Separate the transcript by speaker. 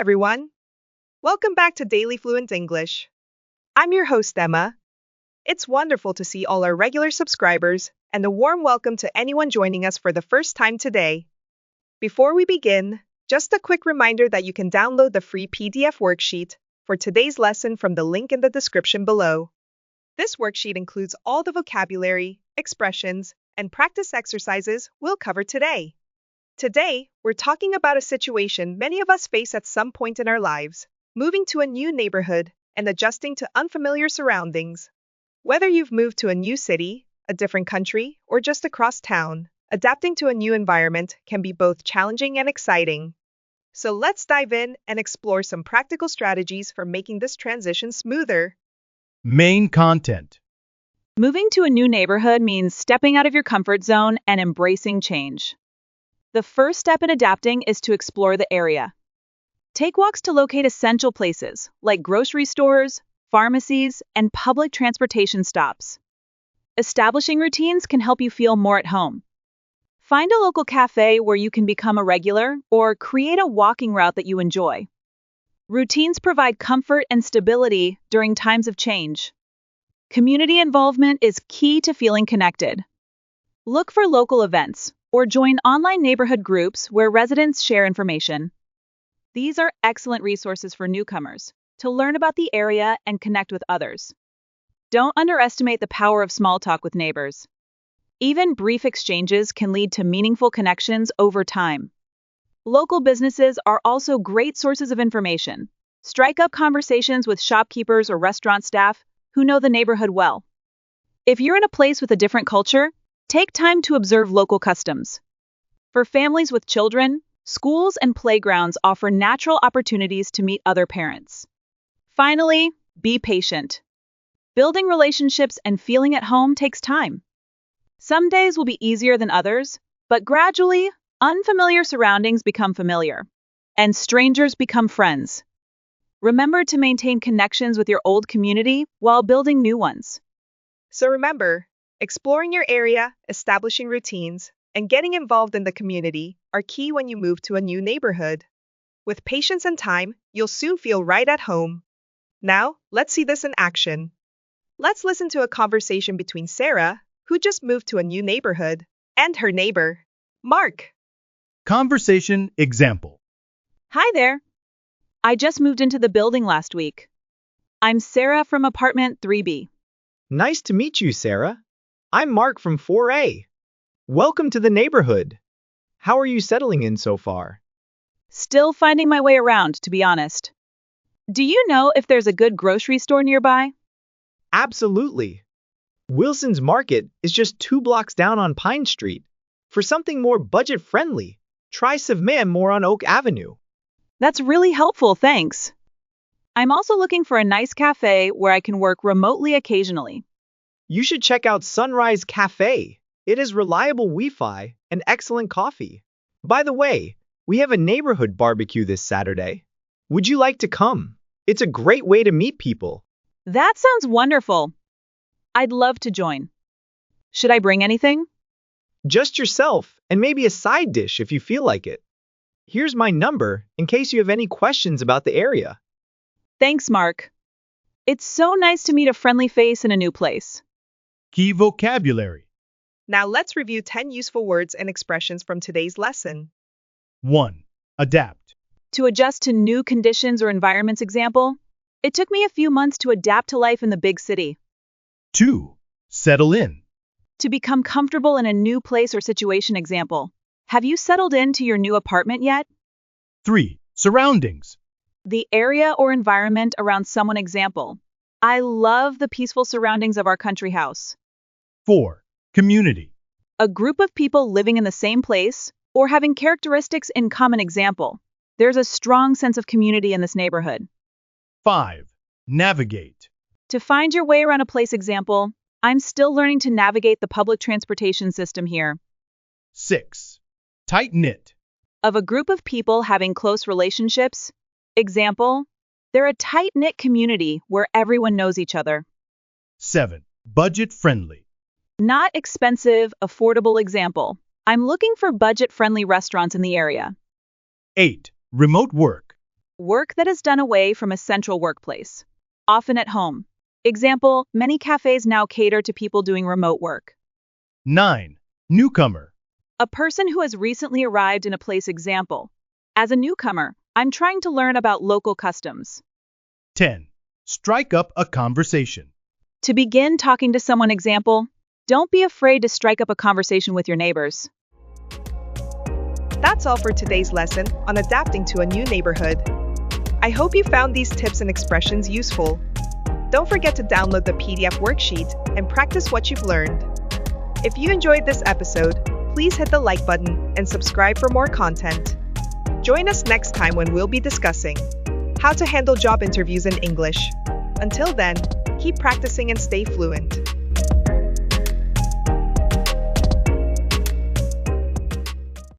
Speaker 1: everyone. Welcome back to Daily Fluent English. I'm your host, Emma. It's wonderful to see all our regular subscribers, and a warm welcome to anyone joining us for the first time today. Before we begin, just a quick reminder that you can download the free PDF worksheet for today's lesson from the link in the description below. This worksheet includes all the vocabulary, expressions, and practice exercises we'll cover today. Today, we're talking about a situation many of us face at some point in our lives, moving to a new neighborhood and adjusting to unfamiliar surroundings. Whether you've moved to a new city, a different country, or just across town, adapting to a new environment can be both challenging and exciting. So let's dive in and explore some practical strategies for making this transition smoother.
Speaker 2: Main content.
Speaker 3: Moving to a new neighborhood means stepping out of your comfort zone and embracing change. The first step in adapting is to explore the area. Take walks to locate essential places like grocery stores, pharmacies, and public transportation stops. Establishing routines can help you feel more at home. Find a local cafe where you can become a regular or create a walking route that you enjoy. Routines provide comfort and stability during times of change. Community involvement is key to feeling connected. Look for local events or join online neighborhood groups where residents share information. These are excellent resources for newcomers to learn about the area and connect with others. Don't underestimate the power of small talk with neighbors. Even brief exchanges can lead to meaningful connections over time. Local businesses are also great sources of information. Strike up conversations with shopkeepers or restaurant staff who know the neighborhood well. If you're in a place with a different culture, take time to observe local customs. For families with children, schools and playgrounds offer natural opportunities to meet other parents. Finally, be patient. Building relationships and feeling at home takes time. Some days will be easier than others, but gradually, unfamiliar surroundings become familiar, and strangers become friends. Remember to maintain connections with your old community while building new ones.
Speaker 1: So remember, exploring your area, establishing routines, and getting involved in the community are key when you move to a new neighborhood. With patience and time, you'll soon feel right at home. Now, let's see this in action. Let's listen to a conversation between Sarah, who just moved to a new neighborhood, and her neighbor, Mark.
Speaker 2: Conversation example.
Speaker 3: Hi there. I just moved into the building last week. I'm Sarah from apartment 3B.
Speaker 4: Nice to meet you, Sarah. I'm Mark from 4A. Welcome to the neighborhood. How are you settling in so far?
Speaker 3: Still finding my way around, to be honest. Do you know if there's a good grocery store nearby?
Speaker 4: Absolutely. Wilson's Market is just 2 blocks down on Pine Street. For something more budget-friendly, try Savman more on Oak Avenue.
Speaker 3: That's really helpful, thanks. I'm also looking for a nice cafe where I can work remotely occasionally.
Speaker 4: You should check out Sunrise Cafe. It has reliable Wi-Fi and excellent coffee. By the way, we have a neighborhood barbecue this Saturday. Would you like to come? It's a great way to meet people.
Speaker 3: That sounds wonderful. I'd love to join. Should I bring anything?
Speaker 4: Just yourself and maybe a side dish if you feel like it. Here's my number in case you have any questions about the area.
Speaker 3: Thanks, Mark. It's so nice to meet a friendly face in a new place.
Speaker 2: Key vocabulary.
Speaker 1: Now let's review 10 useful words and expressions from today's lesson.
Speaker 2: 1. Adapt.
Speaker 3: To adjust to new conditions or environments example, it took me a few months to adapt to life in the big city.
Speaker 2: 2. Settle in.
Speaker 3: To become comfortable in a new place or situation example, have you settled into your new apartment yet?
Speaker 2: 3. Surroundings.
Speaker 3: The area or environment around someone example. I love the peaceful surroundings of our country house.
Speaker 2: 4. Community.
Speaker 3: A group of people living in the same place or having characteristics in common example. There's a strong sense of community in this neighborhood.
Speaker 2: 5. Navigate.
Speaker 3: To find your way around a place example, I'm still learning to navigate the public transportation system here.
Speaker 2: 6. Tight-knit.
Speaker 3: Of a group of people having close relationships, example, they're a tight-knit community where everyone knows each other.
Speaker 2: 7. Budget-friendly.
Speaker 3: Not expensive, affordable example. I'm looking for budget-friendly restaurants in the area.
Speaker 2: 8. Remote work.
Speaker 3: Work that is done away from a central workplace, often at home. Example, many cafes now cater to people doing remote work.
Speaker 2: 9. Newcomer.
Speaker 3: A person who has recently arrived in a place. Example, as a newcomer, I'm trying to learn about local customs.
Speaker 2: 10. Strike up a conversation.
Speaker 3: To begin talking to someone. Example, don't be afraid to strike up a conversation with your neighbors.
Speaker 1: That's all for today's lesson on adapting to a new neighborhood. I hope you found these tips and expressions useful. Don't forget to download the PDF worksheet and practice what you've learned. If you enjoyed this episode, please hit the like button and subscribe for more content. Join us next time when we'll be discussing how to handle job interviews in English. Until then, keep practicing and stay fluent.